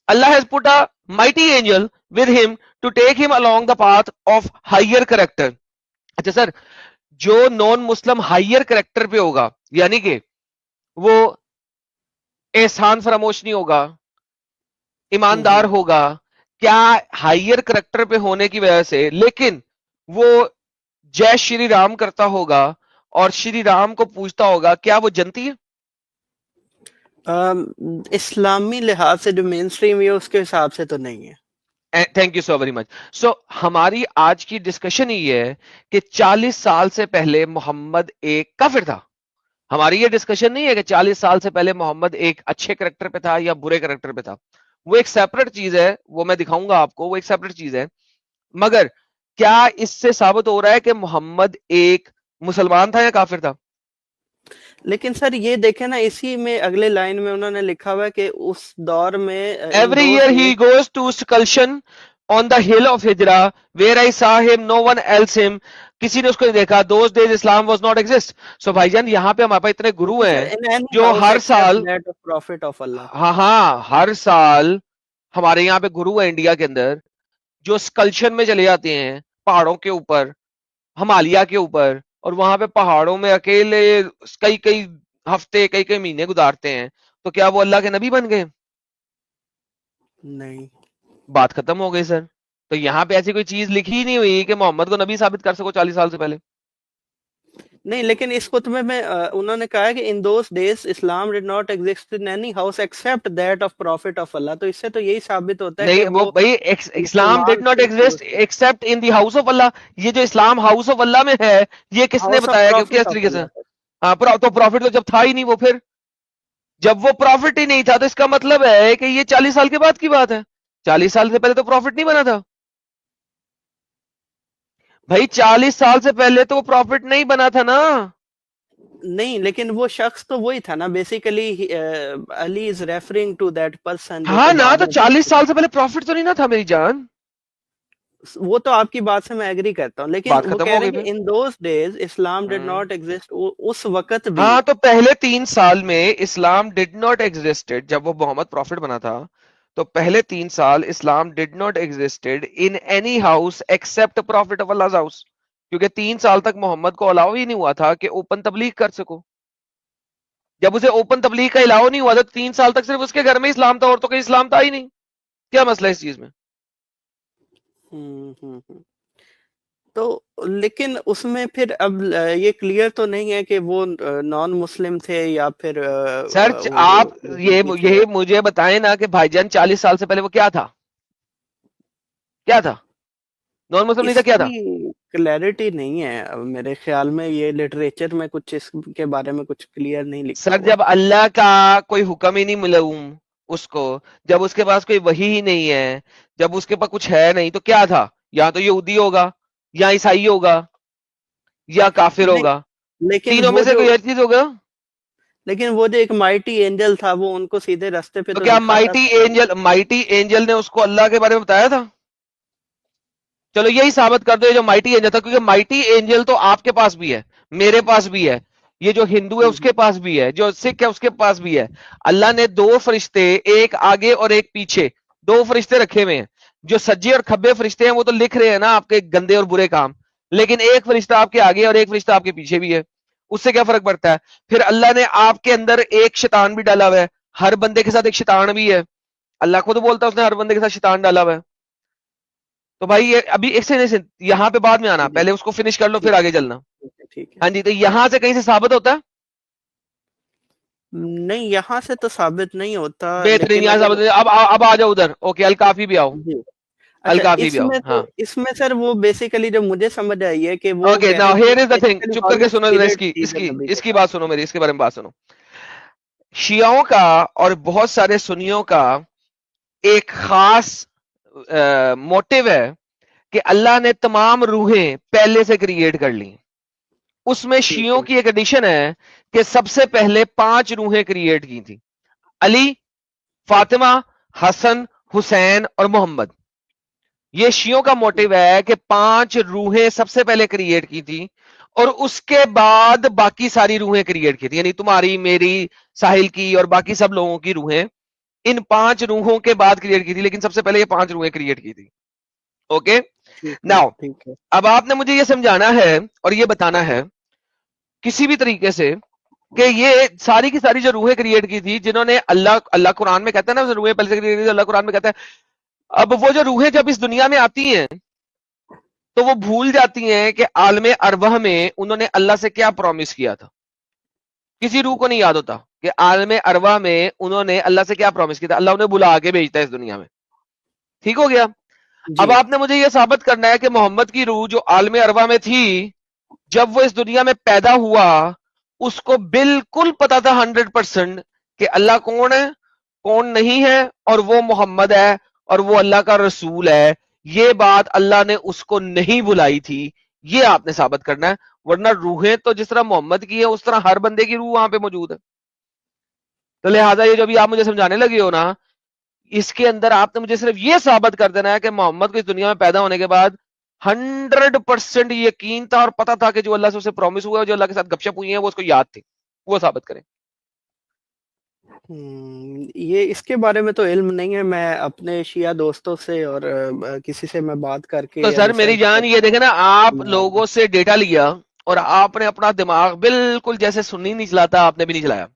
Allah has put a mighty angel with him to take him along the path of higher character. अच्छा सर, जो non Muslim higher character पे होगा, यानी कि वो एहसान फरामोश नहीं होगा, ईमानदार होगा, क्या हायर करेक्टर पे होने की वजह से, लेकिन वो जय श्री राम करता होगा और श्री राम को पूछता होगा, क्या वो जनती है? इस्लामी लिहाज से जो मेन स्ट्रीम है उसके हिसाब से तो नहीं है। Thank you so very much. So हमारी आज की डिस्कशन ये है कि 40 साल से पहले मोहम्मद एक काफिर था। हमारी ये डिस्कशन नहीं है कि 40 साल से पहले मोहम्मद एक अच्छे करेक्टर पे था या बुरे करेक्टर पे था, वो एक सेपरेट चीज है, वो मैं दिखाऊंगा आपको, वो एक सेपरेट चीज है। मगर क्या इससे साबित हो रहा है कि मोहम्मद एक मुसलमान था या काफिर था? लेकिन सर ये देखें ना, इसी में अगले लाइन में उन्होंने लिखा हुआ है कि उस दौर में every year he goes to seclusion on the hill of Hira where I saw him, no one else him, किसी ने उसको नहीं देखा। Those days Islam was not exist. So भाईजान यहाँ पे हमारे पास इतने गुरु हैं जो हर साल, प्रॉफिट ऑफ अल्लाह, हाँ हर साल हमारे यहाँ पे गुरु है इंडिया के अंदर जो स्कल्शन में चले जाते हैं पहाड़ों के ऊपर, हिमालय के ऊपर, और वहां पे पहाड़ों में अकेले कई कई हफ्ते कई कई महीने गुजारते हैं। तो क्या वो अल्लाह के नबी बन गए? नहीं। बात खत्म हो गई सर। तो यहाँ पे ऐसी कोई चीज लिखी ही नहीं हुई कि मोहम्मद को नबी साबित कर सको 40 साल से पहले। नहीं, लेकिन इस खुतबे में उन्होंने कहा है कि in those days Islam did not exist in any house except that of prophet of Allah. तो इससे तो यही साबित होता है नहीं कि वो भाई Islam did not exist except in the house of Allah. ये जो इस्लाम हाउस ऑफ अल्लाह में है ये किसने बताया कि किस तरीके से? हाँ तो प्रॉफिट तो जब था ही नहीं वो, फिर जब वो प्रॉफिट ही नहीं था तो इसका मतलब है कि ये 40 साल के बाद की बात है। 40 साल से पहले तो प्रॉफिट नहीं बना था भाई, 40 साल से पहले तो वो प्रॉफिट नहीं बना था ना। नहीं, लेकिन वो शख्स तो वही था ना, basically Ali is referring to that person. हाँ ना, तो 40 साल से पहले प्रॉफिट तो नहीं ना था मेरी जान। वो तो आपकी बात से मैं एग्री करता हूँ, लेकिन बात वो खत्म कह हो रहे गई हैं in those days Islam did not exist, उस वक्त भी। हाँ तो पहले 3 साल में इस्लाम डिड नॉट एग्जिस्टेड, जब वो मोहम्मद प्रॉफिट बना था तो पहले 3 साल Islam did not existed in any house except prophet of Allah house, क्योंकि 3 साल तक मोहम्मद को अलाउ ही नहीं हुआ था कि ओपन तबलीग कर सको। जब उसे ओपन तबलीग का अलाउ नहीं हुआ था 3 साल तक सिर्फ उसके घर में इस्लाम था और तो कहीं इस्लाम था ही नहीं। क्या मसला है इस चीज में? तो लेकिन उसमें फिर अब ये क्लियर तो नहीं है कि वो नॉन मुस्लिम थे या फिर सर आप ये मुझे बताएं ना कि भाईजान 40 साल से पहले वो क्या था? क्या था? नॉन मुस्लिम नहीं था, क्या था? क्लैरिटी नहीं है अब मेरे ख्याल में, ये लिटरेचर में कुछ इसके बारे में कुछ क्लियर नहीं लिखा सर हुआ। जब अल्लाह का कोई हुक्म ही नहीं मालूम उसको, जब उसके पास कोई वही ही नहीं है, जब उसके पास कुछ है नहीं, तो क्या था? या तो यहूदी होगा या ईसाई होगा या काफिर होगा, लेकिन तीनों में से कोई एक चीज होगा। लेकिन वो जो एक माइटी एंजल था वो उनको सीधे रास्ते पे तो तो क्या दिखाता माइटी एंजल ने उसको अल्लाह के बारे में बताया था? चलो यही साबित कर दो जो माइटी एंजल था, क्योंकि माइटी एंजल तो आपके पास भी है, मेरे पास भी है, ये जो हिंदू है उसके पास भी है, जो सिख है उसके पास भी है। अल्लाह ने 2 फरिश्ते, एक आगे और एक पीछे, 2 फरिश्ते रखे हुए हैं। जो सज्जे और खब्बे फरिश्ते हैं वो तो लिख रहे हैं ना आपके गंदे और बुरे काम, लेकिन एक फरिश्ता आपके आगे और एक फरिश्ता आपके पीछे भी है। उससे क्या फर्क पड़ता है? फिर अल्लाह ने आपके अंदर एक शैतान भी डाला हुआ है, हर बंदे के साथ एक शैतान भी है। अल्लाह खुद बोलता है उसने हर बंदे के साथ शैतान डाला हुआ है। तो भाई ये अभी एक से यहाँ पे बाद में आना, पहले उसको फिनिश कर लो फिर आगे चलना। ठीक है। हाँ जी, तो यहाँ से कहीं से साबित होता है? नहीं, यहाँ से तो साबित नहीं होता। बेहतरीन, यहाँ साबित होता है। अब आ जाओ उधर। ओके, अल काफी भी आओ। अल काफी भी आओ। हाँ इसमें सर वो बेसिकली जो मुझे समझ आई है कि वो okay, now here is the thing. चुप करके सुनो इसकी बात सुनो मेरी, इसके बारे में बात सुनो। शियाओं का और बहुत सारे सुन्नियों का एक खास मोटिव है कि अल्लाह ने तमाम रूहें पहले से क्रिएट कर ली। उसमें शियों की एक एडिशन है कि सबसे पहले 5 रूहें क्रिएट की थी, अली, फातिमा, हसन, हुसैन और मोहम्मद। ये शियों का मोटिव है कि 5 रूहें सबसे पहले क्रिएट की थी اور اس کے بعد باقی ساری روحیں کریٹ کی تھی, یعنی تمہاری, میری, ساحل کی اور باقی سب لوگوں کی روحیں ان 5 روحوں کے بعد کریٹ کی تھی, لیکن سب سے پہلے یہ 5 روحیں کریٹ کی تھی. اوکے ناؤ, ٹھیک ہے. اب آپ نے مجھے یہ سمجھانا ہے اور یہ بتانا ہے کسی بھی طریقے سے کہ یہ ساری کی ساری جو روحیں کریٹ کی تھی, جنہوں نے اللہ قرآن میں کہتا ہے نا روحیں پہلے سے کریٹ کی تھی, اللہ قرآن میں کہتا ہے, اب وہ جو روحیں جب اس دنیا میں آتی ہیں تو وہ بھول جاتی ہیں کہ عالم ارواح میں انہوں نے اللہ سے کیا پرومس کیا تھا. کسی روح کو نہیں یاد ہوتا کہ عالم ارواح میں انہوں نے اللہ سے کیا پرومس کیا تھا. اللہ انہیں بلا کے بھیجتا ہے اس دنیا میں. ٹھیک ہو گیا. اب آپ نے مجھے یہ ثابت کرنا ہے کہ محمد کی روح جو عالم ارواح میں تھی جب وہ اس دنیا میں پیدا ہوا, اس کو بالکل پتا تھا 100% کہ اللہ کون ہے, کون نہیں ہے, اور وہ محمد ہے اور وہ اللہ کا رسول ہے. یہ بات اللہ نے اس کو نہیں بلائی تھی, یہ آپ نے ثابت کرنا ہے. ورنہ روحیں تو جس طرح محمد کی ہے اس طرح ہر بندے کی روح وہاں پہ موجود ہے. تو لہٰذا یہ جو بھی آپ مجھے سمجھانے لگے ہو نا, اس کے اندر آپ نے مجھے صرف یہ ثابت کر دینا ہے کہ محمد کو اس دنیا میں پیدا ہونے کے بعد 100% یقین تھا اور پتا تھا کہ جو اللہ سے اسے پرومس ہوا ہے, جو اللہ کے ساتھ گپ شپ ہوئی ہیں, وہ اس کو یاد تھی. وہ ثابت کریں. یہ اس کے بارے میں تو علم نہیں ہے, میں اپنے شیعہ دوستوں سے اور کسی سے میں بات کر کے تو سر میری جان یہ دیکھیں نا, آپ میں- لوگوں سے ڈیٹا لیا اور آپ نے اپنا دماغ بالکل جیسے سنی نہیں چلاتا آپ نے بھی نہیں چلایا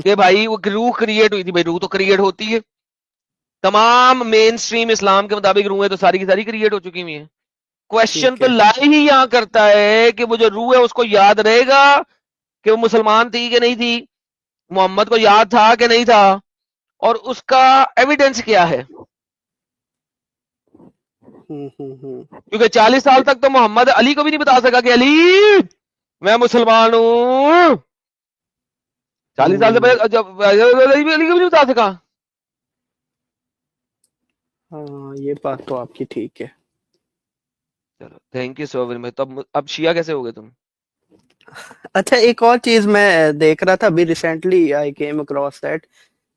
کہ بھائی وہ روح کریٹ ہوئی تھی. بھائی روح تو کریٹ ہوتی ہے, تمام مین اسٹریم اسلام کے مطابق روحیں تو ساری کی ساری کریٹ ہو چکی ہوئی ہیں. کوشچن ٹھیک تو ہے. لائی ہی یہاں کرتا ہے کہ وہ جو روح ہے اس کو یاد رہے گا کہ وہ مسلمان تھی کہ نہیں تھی, محمد کو یاد تھا کہ نہیں تھا, اور اس کا ایویڈنس کیا ہے. کیونکہ 40 سال تک تو محمد علی کو بھی نہیں بتا سکا کہ علی میں مسلمان ہوں. 40 سال سے پہلے جب علی کو بھی نہیں بتا سکا. ہاں یہ بات تو آپ کی ٹھیک ہے. چلو thank you so very much. تو اب شیعہ کیسے ہوگے تم؟ اچھا ایک اور چیز میں دیکھ رہا تھا ابھی recently I came across that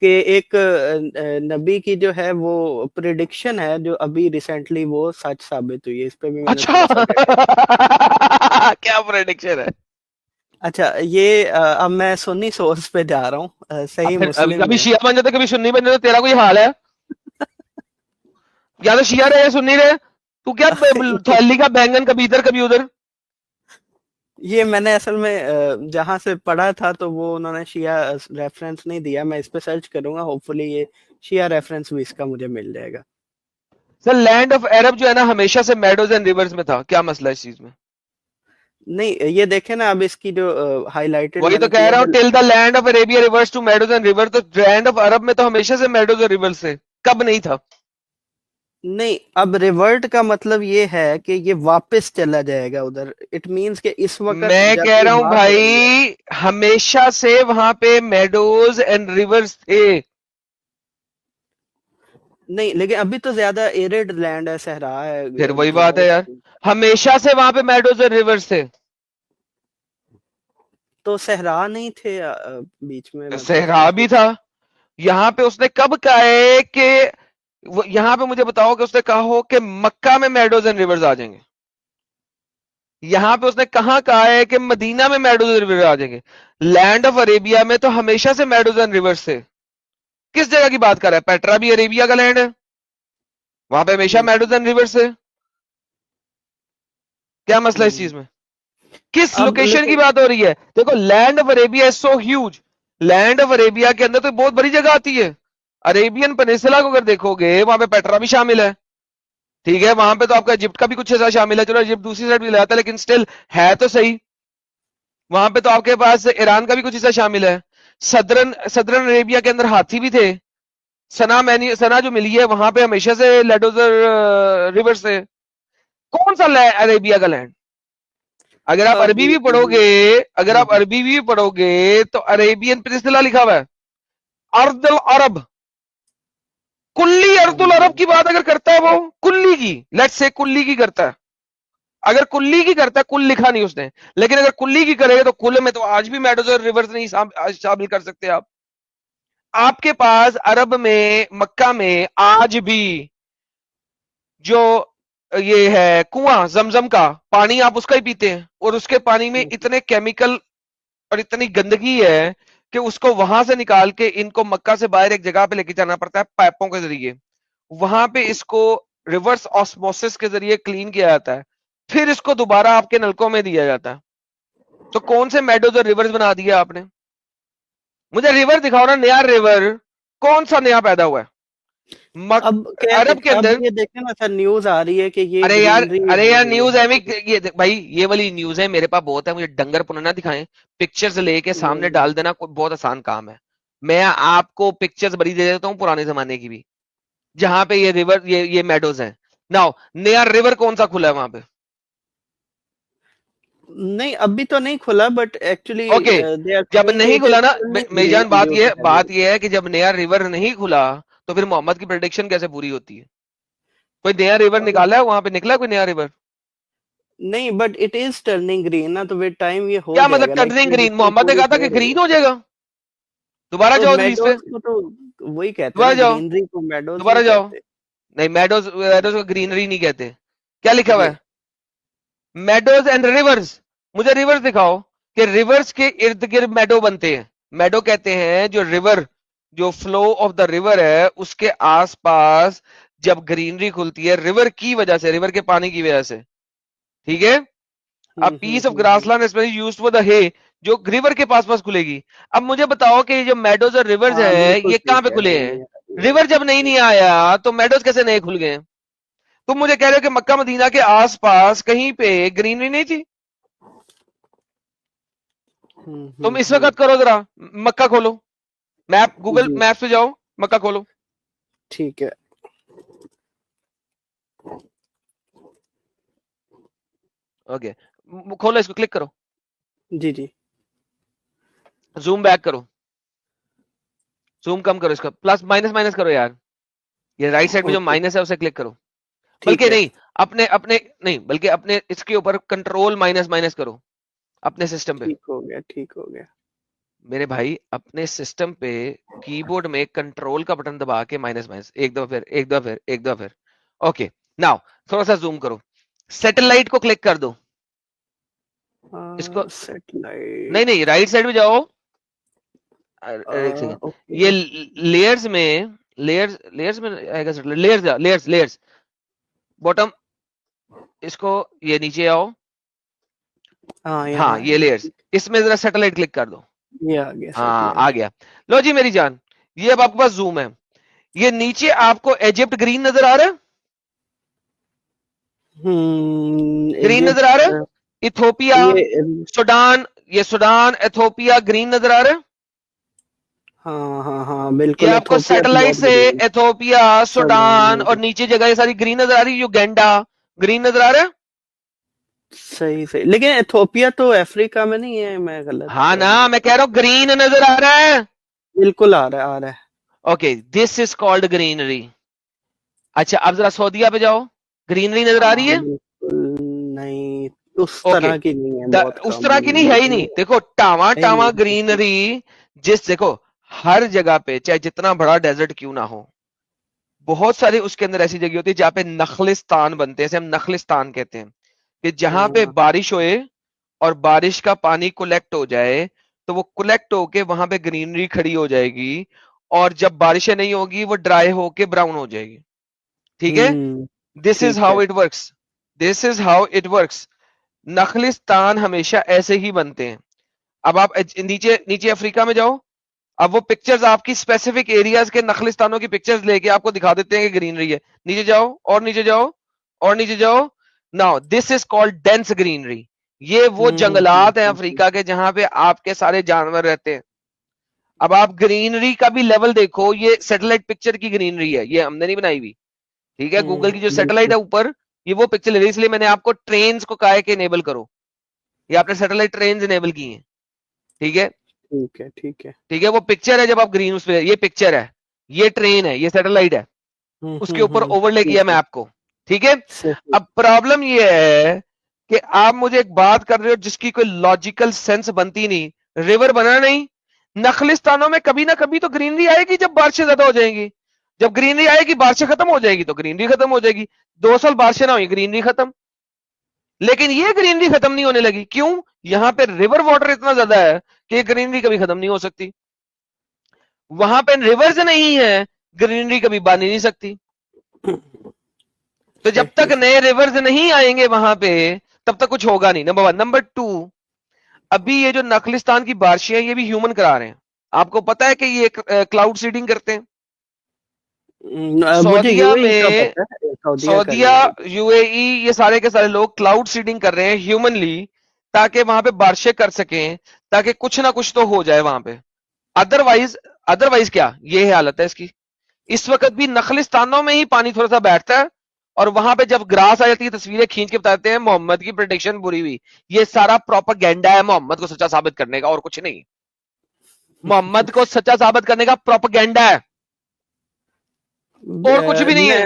کہ ایک نبی کی جو ہے وہ پریڈکشن ہے جو ابھی ریسنٹلی وہ سچ ثابت ہوئی ہے. اس پہ بھی میں نے اچھا تھوڑا سا کیا پریڈکشن ہے؟ اچھا یہ اب میں سنی سورس پہ جا رہا ہوں, صحیح مسلم کبھی میں. شیعہ بن جاتے کبھی سنی بن جاتے, تیرا کوئی حال ہے؟ یا تو شیعہ رہے یا سنی رہے, تو کیا تھیلی کا بینگن کبھی ادھر کبھی ادھر. یہ میں نے اصل میں جہاں سے پڑھا تھا تو وہ انہوں نے شیعہ ریفرنس نہیں دیا, میں اس پہ سرچ کروں گا, ہوپ فلی یہ شیعہ ریفرنس بھی اس کا مجھے مل جائے گا. سر لینڈ آف عرب جو ہے نا ہمیشہ سے میڈوز اینڈ ریورز میں تھا, کیا مسئلہ ہے اس چیز میں؟ نہیں یہ دیکھیں نا اب اس کی جو ہائی لائٹڈ وہی تو کہہ رہا ہوں, till the land of Arabia rivers to meadows and river. تو لینڈ آف عرب میں تو ہمیشہ سے میڈوز اور ریور سے, کب نہیں تھا؟ نہیں اب ریورٹ کا مطلب یہ ہے کہ یہ واپس چلا جائے گا ادھر. اٹ مینس کہ اس وقت میں جب کہہ یہ رہا ہوں بات ہو رہی ہے- بھائی ہمیشہ سے وہاں پہ میڈوز اینڈ ریورز تھے. نہیں لیکن ابھی تو زیادہ ایریڈ لینڈ ہے, صحرا ہے. پھر وہی بات ہے یار, ہمیشہ سے وہاں پہ میڈوز اور ریورز تھے. تو صحرا نہیں تھے بیچ میں, مطلب صحرا بھی تھا. یہاں پہ اس نے کب کہا ہے کہ یہاں پہ مجھے بتاؤ کہ اس نے کہا ہو کہ مکہ میں میڈوز اینڈ ریورز آ جائیں گے. یہاں پہ اس نے کہاں کہا ہے کہ مدینہ میں میڈوز اینڈ ریورز آ جائیں گے. لینڈ آف عربیہ میں تو ہمیشہ سے میڈوز اینڈ ریورز تھے. کس جگہ کی بات کر رہا ہے؟ پیٹرا بھی عربیہ کا لینڈ ہے, وہاں پہ ہمیشہ میڈوز اینڈ ریورز تھے. کیا مسئلہ اس چیز میں؟ کس اب لوکیشن کی بات ہو رہی ہے؟ دیکھو land of Arabia is so huge. Land of Arabia کے اندر تو بہت بڑی جگہ آتی ہے. عربین پینسلا کو اگر دیکھو گے وہاں پہ پیٹرا بھی شامل ہے, ٹھیک ہے, وہاں پہ تو آپ کا ایجپٹ کا بھی کچھ ایسا شامل ہے, چلو ایجپٹ دوسری سائڈ بھی لاتا ہے لیکن سٹل ہے تو صحیح. وہاں پہ تو آپ کے پاس ایران کا بھی کچھ ایسا شامل ہے. صدرن عربیہ کے اندر ہاتھی بھی تھے. سنا جو ملی ہے وہاں پہ ہمیشہ سے لیڈوزر ریور سے. کون سا عربیہ کا لینڈ؟ اگر آپ عربی بھی پڑھو گے, اگر آپ عربی بھی پڑھو گے تو عربین پینسلا لکھا ہوا ہے, ارض العرب. کلی ارض العرب کی بات اگر کرتا ہے وہ کلی کی, لیٹس سے کلی کی کرتا ہے, اگر کلی کی کرتا ہے, کل لکھا نہیں اس نے, لیکن اگر کلی کی کرے گا تو کل میں تو آج بھی میڈوز اور ریورز نہیں شامل کر سکتے آپ. آپ کے پاس عرب میں مکہ میں آج بھی جو یہ ہے کنواں زمزم کا پانی، آپ اس کا ہی پیتے ہیں، اور اس کے پانی میں اتنے کیمیکل اور اتنی گندگی ہے کہ اس کو وہاں سے نکال کے ان کو مکہ سے باہر ایک جگہ پہ لے کے جانا پڑتا ہے پائپوں کے ذریعے، وہاں پہ اس کو ریورس آسموسس کے ذریعے کلین کیا جاتا ہے، پھر اس کو دوبارہ آپ کے نلکوں میں دیا جاتا ہے۔ تو کون سے میڈوز اور ریورز بنا دیا آپ نے؟ مجھے ریور دکھاؤ نا، نیا ریور کون سا نیا پیدا ہوا ہے اب عرب کے اندر؟ یہ دیکھیں نا سر، نیوز آ رہی ہے کہ یہ ارے یار greenery نیوز ہے یہ بھائی، یہ والی نیوز ہے میرے پاس بہت ہے، مجھے ڈنگر پننا دکھائیں، پکچرز لے کے سامنے ڈال دینا کوئی بہت آسان کام ہے، میں آپ کو پکچرز بڑی دے دیتا ہوں پرانے زمانے کی بھی، جہاں پہ یہ ریور یہ میڈوز ہیں۔ ناؤ نیا ریور کون سا کھلا ہے وہاں پہ؟ نہیں ابھی تو نہیں کھلا، بٹ ایکچولی اوکے جب نہیں کھلا نا میری جان، بات یہ ہے کہ جب نیا ریور نہیں کھلا تو پھر محمد کی پریڈکشن کیسے پوری ہوتی ہے؟ کوئی نیا ریور نکالا ہے وہاں پہ؟ نکلا کوئی نیا ریور؟ نہیں، but it is turning green نا، تو ویٹ ٹائم یہ ہو کیا جائے مطلب گا۔ Turning green? محمد نے کہا تھا کہ گرین ہو جائے گا۔ دوبارہ جاؤ حدیث پہ، تو وہی کہتے دوبارہ ہیں جاؤ، گرینری کو میڈوز دوبارہ جاؤ۔ نہیں میڈوز کو گرینری نہیں کہتے، کیا لکھا ہوا ہے؟ Meadows and rivers. مجھے ریورز دکھاؤ کہ ریورز کے ارد گرد میڈو بنتے ہیں۔ میڈو کہتے ہیں جو ریور، جو فلو آف دا ریور ہے اس کے آس پاس جب گرینری کھلتی ہے ریور کی وجہ سے، ریور کے پانی کی وجہ سے، ٹھیک ہے؟ اب piece of grass land especially used for the ہے جو ریور کے پاس پاس کھلے گی۔ اب مجھے بتاؤ کہ یہ جو میڈوز اور ریورز ہیں یہ کہاں پہ کھلے ہیں؟ ریور جب نہیں آیا تو میڈوز کیسے نئے کھل گئے؟ تم مجھے کہہ رہے ہو کہ مکہ مدینہ کے آس پاس کہیں پہ گرینری نہیں تھی؟ تم اس وقت کرو ذرا مکہ کھولو، میپ گوگل میپ پہ جاؤ، مکہ کھولو۔ ٹھیک ہے اوکے کھولو، اس کو کلک کرو، جی جی زوم بیک کرو، زوم کم کرو، اس کا پلس مائنس کرو یار، یہ رائٹ سائڈ میں جو مائنس ہے اسے کلک کرو، بلکہ نہیں اپنے نہیں بلکہ اپنے اس کے اوپر کنٹرول مائنس کرو اپنے سسٹم پہ۔ ٹھیک ہو گیا میرے بھائی اپنے سسٹم پہ کی بورڈ میں کنٹرول کا بٹن دبا کے مائنس ایک دفعہ پھر اوکے ناؤ تھوڑا سا زوم کرو، سیٹلائٹ کو کلک کر دو، اس کو نہیں رائٹ سائڈ میں جاؤ، یہ لیئرز میں لیئرز باٹم، اس کو یہ نیچے آؤ، ہاں یہ لیئرز، اس میں ذرا سیٹلائٹ کلک کر دو، ہاں آ گیا۔ لو جی میری جان، یہ اب آپ کے پاس زوم ہے، یہ نیچے آپ کو ایجپٹ گرین نظر آ رہا ہے؟ گرین نظر آ رہا ہے؟ ایتھوپیا، سوڈان، یہ سوڈان ایتھوپیا گرین نظر آ رہا ہے؟ ہاں بالکل، یہ آپ کو سیٹلائٹ سے ایتھوپیا، سوڈان اور نیچے جگہ یہ ساری گرین نظر آ رہی ہے، یوگینڈا گرین نظر آ رہا ہے؟ صحیح لیکن ایتھوپیا تو افریقہ میں نہیں ہے، میں غلط؟ ہاں نا میں کہہ رہا ہوں گرین نظر آ رہا ہے، بالکل آ رہا ہے okay this is called greenery. اچھا اب ذرا سعودیہ پہ جاؤ، گرینری نظر آ رہی ہے؟ نہیں اس طرح کی نہیں ہے، اس طرح کی نہیں ہے ہی نہیں، دیکھو ٹاواں گرینری، دیکھو ہر جگہ پہ چاہے جتنا بڑا ڈیزرٹ کیوں نہ ہو، بہت سارے اس کے اندر ایسی جگہ ہوتی ہے جہاں پہ نخلستان بنتے ہیں، اسے ہم نخلستان کہتے ہیں، کہ جہاں پہ بارش ہوئے اور بارش کا پانی کولیکٹ ہو جائے تو وہ کولیکٹ ہو کے وہاں پہ گرینری کھڑی ہو جائے گی، اور جب بارشیں نہیں ہوگی وہ ڈرائی ہو کے براؤن ہو جائے گی، ٹھیک ہے؟ دس از ہاؤ اٹ ورکس، نخلستان ہمیشہ ایسے ہی بنتے ہیں۔ اب آپ نیچے افریقہ میں جاؤ، اب وہ پکچرز آپ کی اسپیسیفک ایریاز کے نخلستانوں کی پکچرز لے کے آپ کو دکھا دیتے ہیں کہ گرینری ہے، نیچے جاؤ اور نیچے جاؤ اور نیچے جاؤ، now this is called dense greenery, یہ وہ جنگلات ہیں افریقہ کے جہاں پہ آپ کے سارے جانور رہتے ہیں۔ اب آپ گرینری کا بھی لیول دیکھو، یہ سیٹلائٹ پکچر کی گرینری ہے، یہ ہم نے نہیں بنائی ہوئی، ٹھیک ہے؟ گوگل کی جو سیٹلائٹ ہے اوپر، یہ وہ پکچر لے رہی، اس لیے میں نے آپ کو ٹرینز کو کہا ہے کہ انیبل کرو، یہ آپ نے سیٹلائٹ ٹرینز انیبل کی ہیں، ٹھیک ہے؟ ٹھیک ہے وہ پکچر ہے، جب آپ گرین اس پہ، یہ پکچر ہے، یہ ٹرین ہے، یہ سیٹلائٹ ہے، اس کے اوپر اوور لے کیا میں آپ کو، ٹھیک ہے؟ اب پرابلم یہ ہے کہ آپ مجھے ایک بات کر رہے ہو جس کی کوئی لاجیکل سینس بنتی نہیں، ریور بنا نہیں، نخلستانوں میں کبھی نہ کبھی تو گرینری آئے گی جب بارشیں زیادہ ہو جائیں گی، جب گرینری آئے گی بارشیں ختم ہو جائے گی تو گرینری ختم ہو جائے گی. 2 سال بارشیں نہ ہوئی گرینری ختم. لیکن یہ گرینری ختم نہیں ہونے لگی. کیوں؟ یہاں پہ ریور واٹر اتنا زیادہ ہے کہ یہ گرینری کبھی ختم نہیں ہو سکتی. وہاں پہ ریورز نہیں ہے, گرینری کبھی بن ہی نہیں سکتی. تو جب تک نئے ریورز نہیں آئیں گے وہاں پہ تب تک کچھ ہوگا نہیں. نمبر 1. نمبر 2, ابھی یہ جو نخلستان کی بارشیں ہیں یہ بھی ہیومن کرا رہے ہیں. آپ کو پتا ہے کہ یہ کلاؤڈ سیڈنگ کرتے ہیں سعودیہ میں. سعودیہ, یو اے ای, یہ سارے کے سارے لوگ کلاؤڈ سیڈنگ کر رہے ہیں ہیومنلی, تاکہ وہاں پہ بارشیں کر سکیں, تاکہ کچھ نہ کچھ تو ہو جائے وہاں پہ. ادروائز کیا یہ حالت ہے اس کی. اس وقت بھی نخلستانوں میں ہی پانی تھوڑا سا بیٹھتا ہے, اور وہاں پہ جب گراس آ جاتی ہے تصویریں کھینچ کے بتاتے ہیں محمد کی پریڈکشن بری ہوئی. یہ سارا پروپیگینڈا ہے محمد کو سچا ثابت کرنے کا, اور کچھ نہیں. محمد کو سچا ثابت کرنے کا پروپیگینڈا ہے, اور کچھ بھی نہیں ہے.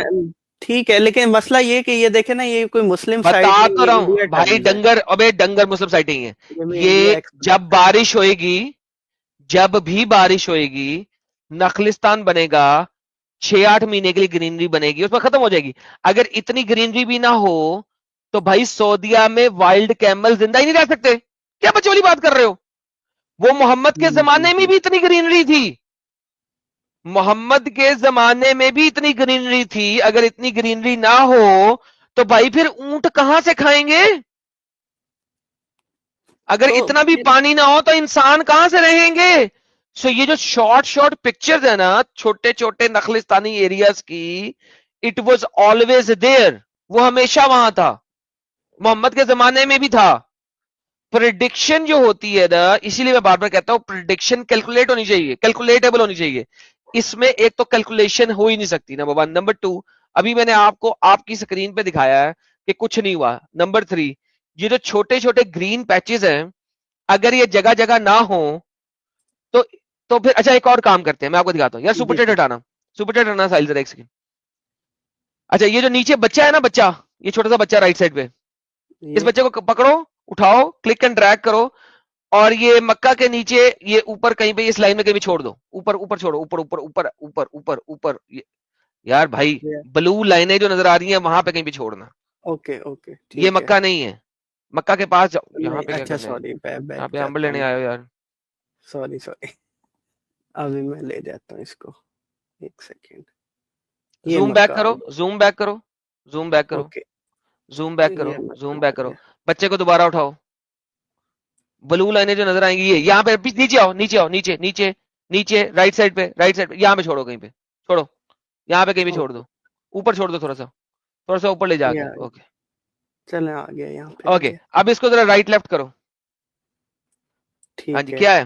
ٹھیک ہے, لیکن مسئلہ یہ کہ یہ دیکھیں نا, یہ کوئی مسلم بتا تو رہا ہوں بھائی, ڈنگر, ابے ڈنگر مسلم سائٹنگ ہے یہ. جب بارش ہوئے گی, جب بھی بارش ہوئے گی, نخلستان بنے گا, 6-8 مہینے کے لیے گرینری بنے گی, اس میں ختم ہو جائے گی. اگر اتنی گرینری بھی نہ ہو تو بھائی سعودیہ میں وائلڈ کیمل زندہ ہی نہیں رہ سکتے. کیا بچے والی بات کر رہے ہو؟ وہ محمد کے زمانے میں بھی اتنی گرینری تھی, محمد کے زمانے میں بھی اتنی گرینری تھی. اگر اتنی گرینری نہ ہو تو بھائی پھر اونٹ کہاں سے کھائیں گے؟ اگر اتنا بھی پانی نہ ہو تو انسان کہاں سے رہیں گے؟ سو یہ جو شارٹ پکچرز ہیں نا چھوٹے چھوٹے نخلستانی ایریاز کی, اٹ واز آلویز دیئر, وہ ہمیشہ وہاں تھا, محمد کے زمانے میں بھی تھا. پریڈکشن جو ہوتی ہے نا, اسی لیے میں بار بار کہتا ہوں پریڈکشن کیلکولیٹ ہونی چاہیے, کیلکولیٹیبل ہونی چاہیے. اس میں ایک تو کیلکولیشن ہو ہی نہیں سکتی. نمبر 1. نمبر 2, ابھی میں نے آپ کو آپ کی سکرین پہ دکھایا ہے کہ کچھ نہیں ہوا. نمبر 3, یہ جو چھوٹے چھوٹے گرین پیچز ہیں, اگر یہ جگہ جگہ نہ ہو تو پھر اچھا ایک اور کام کرتے ہیں, میں آپ کو دکھاتا ہوں. یار سپر ٹیٹ ہٹانا, سپر ٹیٹ ہٹانا سائل ذرا ایک سیکنڈ. اچھا یہ جو نیچے بچہ ہے نا, بچہ, یہ چھوٹا سا بچہ رائٹ سائڈ پہ, اس بچے کو پکڑو, اٹھاؤ, کلک اینڈ ڈریگ کرو, اور یہ مکہ کے نیچے یہ اوپر کہیں پہ اس لائن میں کہیں بھی چھوڑ دو, اوپر چھوڑو, اوپر. یار بھائی بلو لائنیں جو نظر آ رہی ہیں وہاں پہ کہیں بھی چھوڑنا. اوکے یہ مکہ نہیں ہے, مکہ کے پاس جاؤ. یہاں پہ اچھا سوری, یہاں پہ امبر لینے آئے ہو یار. سوری ابھی میں لے جاتا ہوں اس کو, ایک سیکنڈ. زوم بیک کرو, زوم بیک کرو, زوم بیک کرو, زوم بیک کرو, زوم بیک کرو. بچے کو دوبارہ اٹھاؤ, بلو لائنیں جو نظر آئیں گی یہ, یہاں پہ نیچے آؤ, نیچے آؤ, نیچے نیچے نیچے, رائٹ سائڈ پہ, رائٹ سائڈ پہ, یہاں پہ چھوڑو, کہیں پہ چھوڑو, یہاں پہ کہیں بھی چھوڑ دو, اوپر چھوڑ دو, تھوڑا سا اوپر لے جا کے. اوکے چلیں آ گیا یہاں پہ. اوکے اب اس کو ذرا رائٹ لیفٹ کرو. ہاں جی کیا ہے,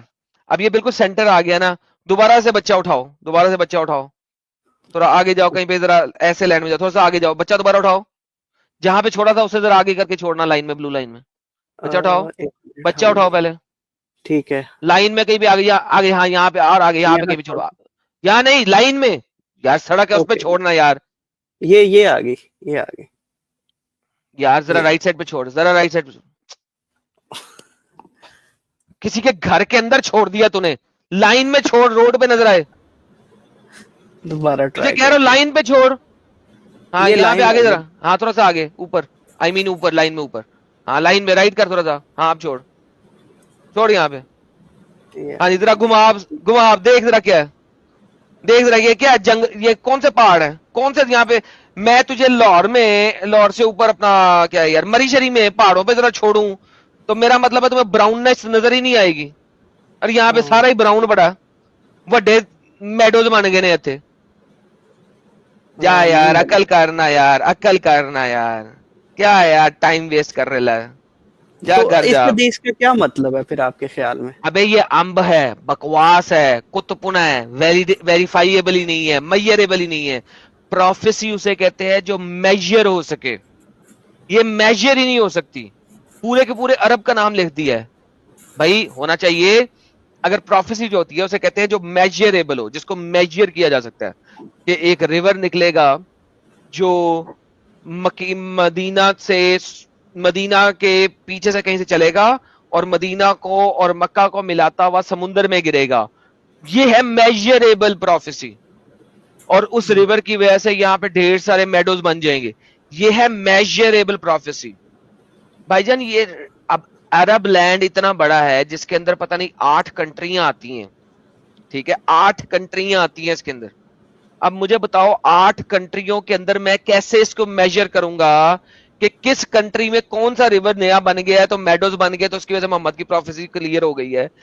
اب یہ بالکل سینٹر آ گیا نا. دوبارہ سے بچہ اٹھاؤ, دوبارہ سے بچہ اٹھاؤ, تھوڑا آگے جاؤ, کہیں پہ ذرا ایسے لائن میں جاؤ, تھوڑا سا آگے جاؤ, بچہ دوبارہ اٹھاؤ, جہاں پہ چھوڑا تھا اسے ذرا آگے کر کے چھوڑنا, لائن میں, بلو لائن میں. بچہ اٹھاؤ, بچہ اٹھاؤ پہلے, ٹھیک ہے, لائن میں کہیں بھی آگے, آگے, ہاں یہاں پہ, اور آگے, یہاں پہ کہیں بھی چھوڑو, یہاں نہیں, لائن میں یار, سڑک ہے اس پہ چھوڑنا یار. یہ آ گئی یار ذرا رائٹ سائڈ پہ چھوڑ, ذرا رائٹ سائڈ پہ. کسی کے گھر کے اندر چھوڑ دیا تو نے, لائن میں چھوڑ, روڈ پہ نظر آئے. دوبارہ تجھے کہہ رہا ہوں لائن پہ چھوڑ. ہاں یہاں پہ آگے ذرا, ہاں تھوڑا سا آگے, اوپر, آئی مین اوپر, لائن میں اوپر, ہاں لائن میں رائٹ کر تھوڑا سا, ہاں اب چھوڑ یہاں پہ. ہاں ذرا گھما آپ, دیکھ ذرا کیا ہے, دیکھ ذرا یہ کیا ہے, جنگ, یہ کون سے پہاڑ ہیں, کون سے یہاں پہ. میں تجھے لاہور سے اوپر اپنا کیا ہے یار, مری شری میں پہاڑوں پہ ذرا چھوڑوں تو میرا مطلب ہے تمہیں براؤننس نظر ہی نہیں آئے گی. اور یہاں پہ سارا ہی براؤن پڑا, وڈے میڈوز بن گئے اتنے. جا یار عقل کرنا یار, عقل کرنا یار, کیا یار ٹائم ویسٹ کر رہا ہے, جا گھر جا. اس حدیث کا کیا مطلب ہے پھر آپ کے خیال میں؟ ابے یہ امب ہے, بکواس ہے, کتپنا ہے, ویریفائیبل ہی نہیں ہے, میئریبل ہی نہیں ہے. پروفیسی اسے کہتے ہیں جو میجر ہو سکے, یہ میجر ہی نہیں ہو سکتی. پورے کے پورے عرب کا نام لکھ دیا ہے بھائی, ہونا چاہیے. اگر پروفیسی جو ہوتی ہے اسے کہتے ہیں جو میجریبل ہو, جس کو میجر کیا جا سکتا ہے. کہ ایک ریور نکلے گا جو مدینہ کے پیچھے سے کہیں سے چلے گا اور مدینہ کو اور مکہ کو ملاتا ہوا سمندر میں گرے گا. یہ ہے میجریبل پروفیسی. اور اس ریور کی وجہ سے یہاں پہ ڈھیر سارے میڈوز بن جائیں گے. یہ ہے میجریبل پروفیسی. بھائی جان یہ اب عرب لینڈ اتنا بڑا ہے جس کے اندر پتہ نہیں 8 کنٹریاں آتی ہیں, ٹھیک ہے, 8 کنٹریاں آتی ہیں اس کے اندر. اب مجھے بتاؤ 8 کنٹریوں کے اندر میں کیسے اس کو میجر کروں گا کہ کس کنٹری میں کون سا ریور نیا بن گیا ہے تو میڈوز بن گئے تو اس کی وجہ سے محمد کی پروفیسی کلیئر ہو گئی ہے.